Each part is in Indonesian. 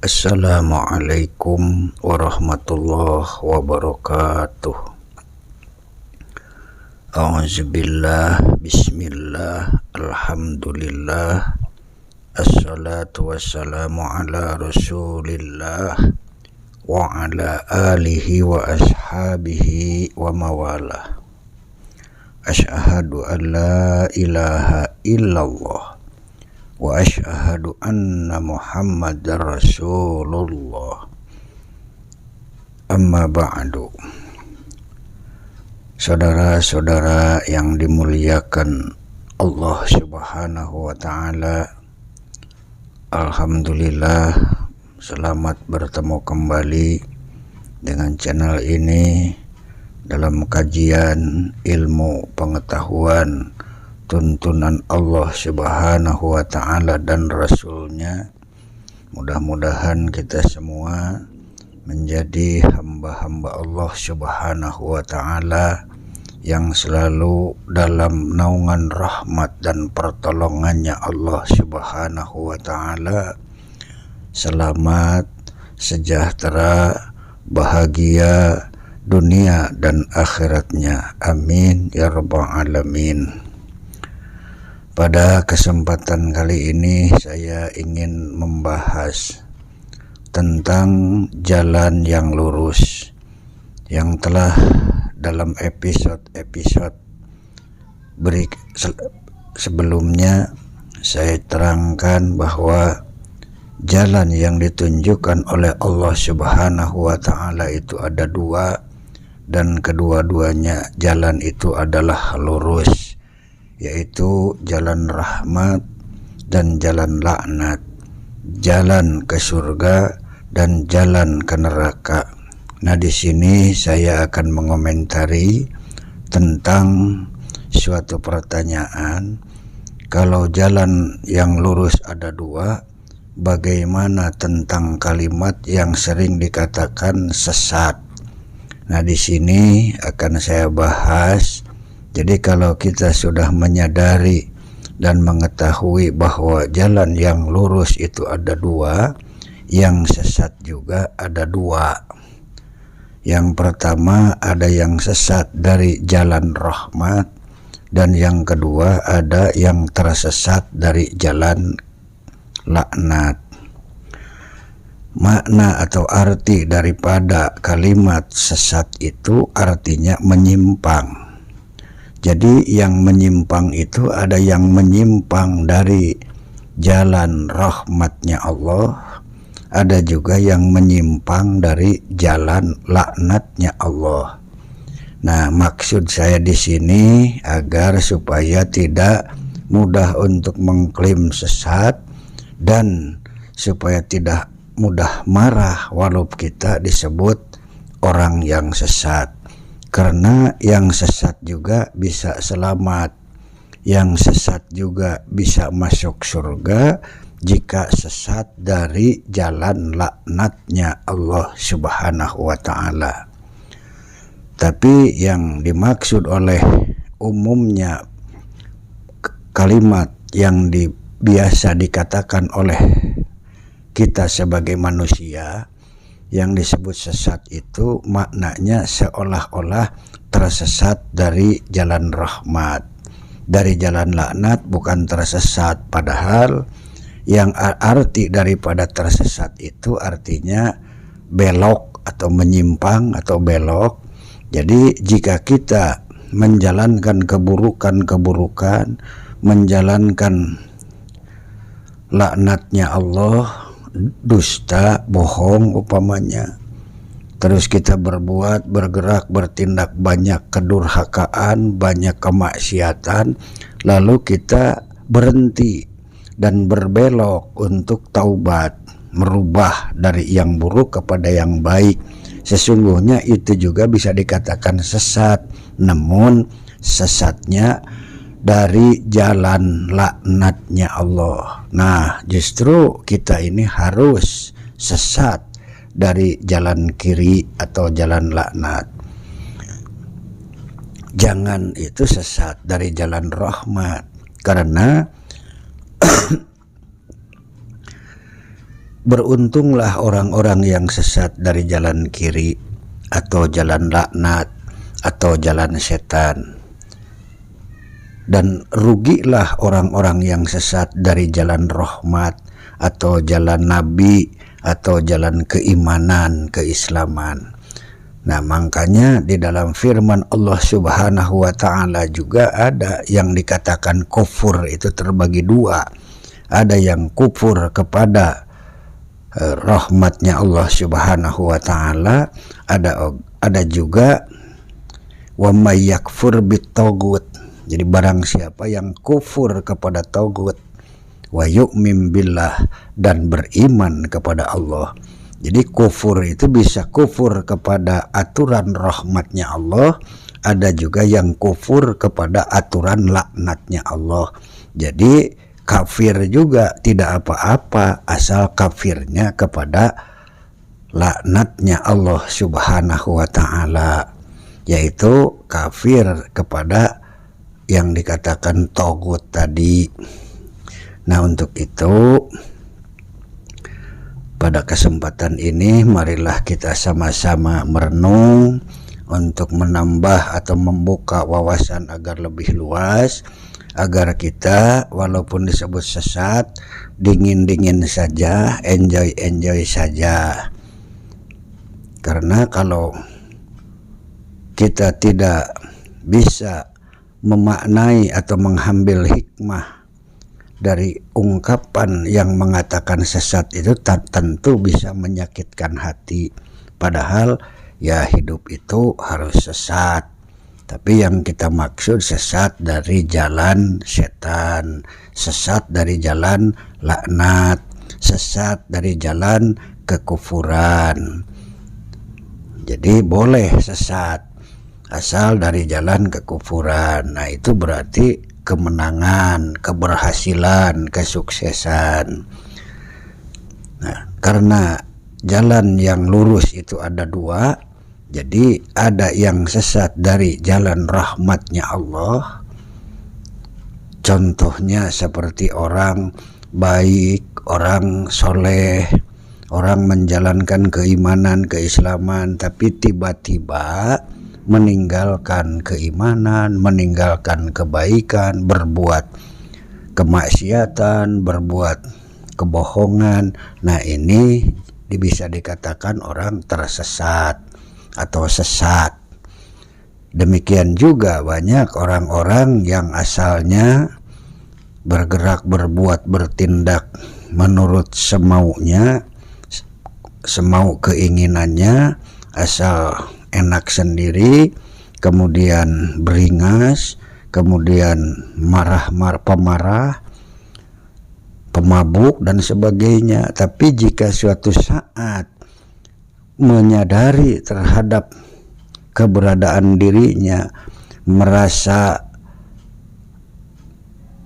Assalamualaikum warahmatullahi wabarakatuh. A'udzubillah, bismillah, alhamdulillah, assalatu wassalamu ala rasulillah wa ala alihi wa ashabihi wa mawalah. Asyhadu an la ilaha illallah wa asyhadu anna Muhammadar Rasulullah. Amma ba'du. Saudara-saudara yang dimuliakan Allah Subhanahu wa taala, alhamdulillah selamat bertemu kembali dengan channel ini dalam kajian ilmu pengetahuan tuntunan Allah Subhanahu wa taala dan Rasulnya. Mudah-mudahan kita semua menjadi hamba-hamba Allah Subhanahu wa taala yang selalu dalam naungan rahmat dan pertolongannya Allah Subhanahu wa taala, selamat, sejahtera, bahagia dunia dan akhiratnya. Amin ya rabbal alamin. Pada kesempatan kali ini saya ingin membahas tentang jalan yang lurus yang telah dalam episode-episode sebelumnya saya terangkan bahwa jalan yang ditunjukkan oleh Allah Subhanahu wa taala itu ada dua, dan kedua-duanya jalan itu adalah lurus, yaitu jalan rahmat dan jalan laknat, jalan ke surga dan jalan ke neraka. Nah, di sini saya akan mengomentari tentang suatu pertanyaan. Kalau jalan yang lurus ada dua, bagaimana tentang kalimat yang sering dikatakan sesat? Nah, di sini akan saya bahas. Jadi kalau kita sudah menyadari dan mengetahui bahwa jalan yang lurus itu ada dua, yang sesat juga ada dua. Yang pertama ada yang sesat dari jalan rahmat, dan yang kedua ada yang tersesat dari jalan laknat. Makna atau arti daripada kalimat sesat itu artinya menyimpang. Jadi yang menyimpang itu ada yang menyimpang dari jalan rahmatnya Allah, ada juga yang menyimpang dari jalan laknatnya Allah. Nah, maksud saya di sini agar supaya tidak mudah untuk mengklaim sesat dan supaya tidak mudah marah walaupun kita disebut orang yang sesat. Karena yang sesat juga bisa selamat, yang sesat juga bisa masuk surga jika sesat dari jalan laknatnya Allah Subhanahu wa taala. Tapi yang dimaksud oleh umumnya kalimat yang biasa dikatakan oleh kita sebagai manusia, yang disebut sesat itu maknanya seolah-olah tersesat dari jalan rahmat, dari jalan laknat bukan tersesat. Padahal yang arti daripada tersesat itu artinya belok atau menyimpang atau belok. Jadi jika kita menjalankan keburukan-keburukan, menjalankan laknatnya Allah, dusta, bohong upamanya, terus kita bergerak, bertindak banyak kedurhakaan, banyak kemaksiatan, lalu kita berhenti dan berbelok untuk taubat, merubah dari yang buruk kepada yang baik, sesungguhnya itu juga bisa dikatakan sesat, namun sesatnya dari jalan laknatnya Allah. Nah, justru kita ini harus sesat dari jalan kiri atau jalan laknat. Jangan itu sesat dari jalan rahmat, karena Beruntunglah orang-orang yang sesat dari jalan kiri atau jalan laknat atau jalan setan, dan rugilah orang-orang yang sesat dari jalan rahmat atau jalan nabi atau jalan keimanan, keislaman. Nah, makanya di dalam firman Allah Subhanahu wa taala juga ada yang dikatakan kufur, itu terbagi dua. Ada yang kufur kepada rahmatnya Allah Subhanahu wa taala, ada juga wa may yakfur bitaghut. Jadi barang siapa yang kufur kepada taghut wa yu'min billah, dan beriman kepada Allah. Jadi kufur itu bisa kufur kepada aturan rahmatnya Allah, ada juga yang kufur kepada aturan laknatnya Allah. Jadi kafir juga tidak apa-apa asal kafirnya kepada laknatnya Allah Subhanahu wa taala, yaitu kafir kepada yang dikatakan taghut tadi. Nah, untuk itu pada kesempatan ini marilah kita sama-sama merenung untuk menambah atau membuka wawasan agar lebih luas, agar kita walaupun disebut sesat, dingin-dingin saja, enjoy saja. Karena kalau kita tidak bisa memaknai atau mengambil hikmah dari ungkapan yang mengatakan sesat, itu tentu bisa menyakitkan hati. Padahal ya hidup itu harus sesat, tapi yang kita maksud sesat dari jalan setan, sesat dari jalan laknat, sesat dari jalan kekufuran. Jadi boleh sesat asal dari jalan kekufuran. Nah, itu berarti kemenangan, keberhasilan, kesuksesan. Nah, karena jalan yang lurus itu ada dua, jadi ada yang sesat dari jalan rahmatnya Allah. Contohnya seperti orang baik, orang soleh, orang menjalankan keimanan, keislaman, tapi tiba-tiba meninggalkan keimanan, meninggalkan kebaikan, berbuat kemaksiatan, berbuat kebohongan. Nah, ini bisa dikatakan orang tersesat atau sesat. Demikian juga banyak orang-orang yang asalnya bergerak, berbuat, bertindak menurut semaunya, semau keinginannya, asal enak sendiri, kemudian beringas, kemudian pemarah, pemabuk dan sebagainya. Tapi jika suatu saat menyadari terhadap keberadaan dirinya, merasa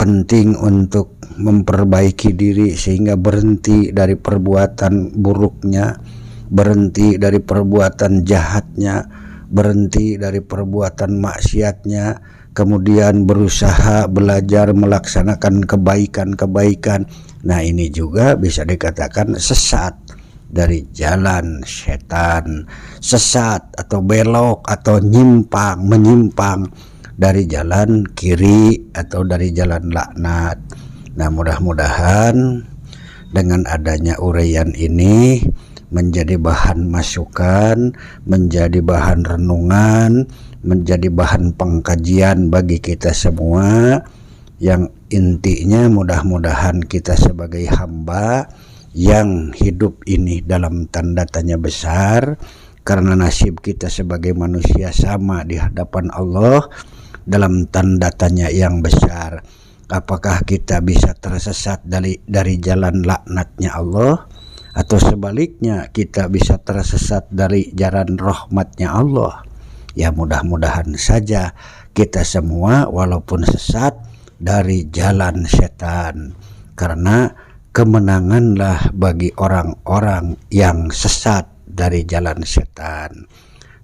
penting untuk memperbaiki diri sehingga berhenti dari perbuatan buruknya, berhenti dari perbuatan jahatnya, berhenti dari perbuatan maksiatnya, kemudian berusaha belajar melaksanakan kebaikan-kebaikan. Nah, ini juga bisa dikatakan sesat dari jalan setan, sesat atau belok atau menyimpang dari jalan kiri atau dari jalan laknat. Nah, mudah-mudahan dengan adanya uraian ini menjadi bahan masukan, menjadi bahan renungan, menjadi bahan pengkajian bagi kita semua, yang intinya mudah-mudahan kita sebagai hamba yang hidup ini dalam tanda tanya besar, karena nasib kita sebagai manusia sama di hadapan Allah dalam tanda tanya yang besar. Apakah kita bisa tersesat dari jalan laknatnya Allah, atau sebaliknya kita bisa tersesat dari jalan rahmatnya Allah? Ya, mudah-mudahan saja kita semua walaupun sesat dari jalan setan, karena kemenanganlah bagi orang-orang yang sesat dari jalan setan.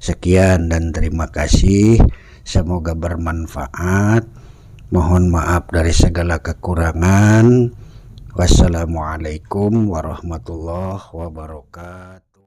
Sekian dan terima kasih, semoga bermanfaat. Mohon maaf dari segala kekurangan. Wassalamualaikum warahmatullahi wabarakatuh.